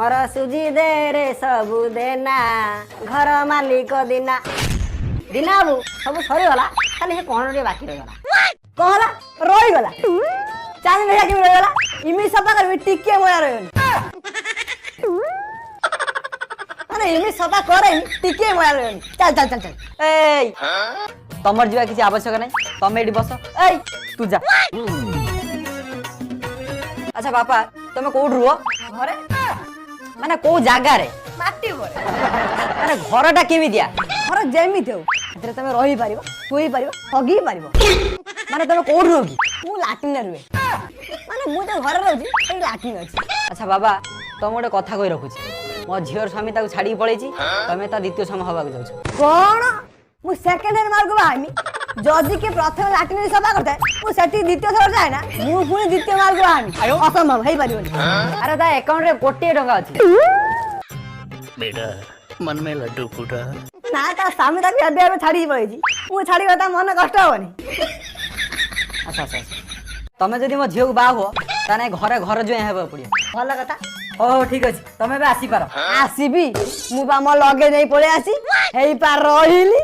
मोर सुजी दे रे सबू देना घर मालिक दिना दिना बाबू सब सरीगला खाली से कौन टे बाकी रहीगला कहला रहीगला चांद भेजा के रहीगला इमी सफा करबी टिके मोया रहनी अरे इमी सफा करे टिके मोया रहनी चल चल चल चल ए तमर जीवा किसी आवश्यक नहीं तमे एडी बस ए तू जा अच्छा बापा तमे कोड रुओ घरे माने को जागा रे माटी घरे माने घरटा केमी दिया घर जेमिति हो एतरे तमे रही पारिबो सोई पारिबो हगी पारिबो माने तमे कोड रुओगी मु लाटिन रुए माने मु तो घर रहउची ए लाटिन अछि अच्छा बाबा तम गोटे कथा कहि रखुची मो झियर स्वामी ताको छाडी पळेची तमे ता द्वितीय समय हवा को जाउछ कोन मु सेकंड हैंड मार्ग बाहामी जदी के प्रथम लाटिन सफा करता मु सेठी द्वितीय थर जाय ना मु पुनी द्वितीय मार्ग बाहामी असंभव हेई पारिबो अरे ता अकाउंट रे कोटी टका अछि बेटा मन में लड्डू फूटा ना ता सामी ता बेबे बेबे छाडी पळेची मु छाडी गता मन कष्ट होनी अच्छा अच्छा तमे जदी मो झियो बा हो ताने घरे घर जो हेबा पड़ियो भल कथा ओ ठीक अछि तमे बे आसी पारो आसीबी मु बा म लगे नै पळे आसी हेई पार रहिली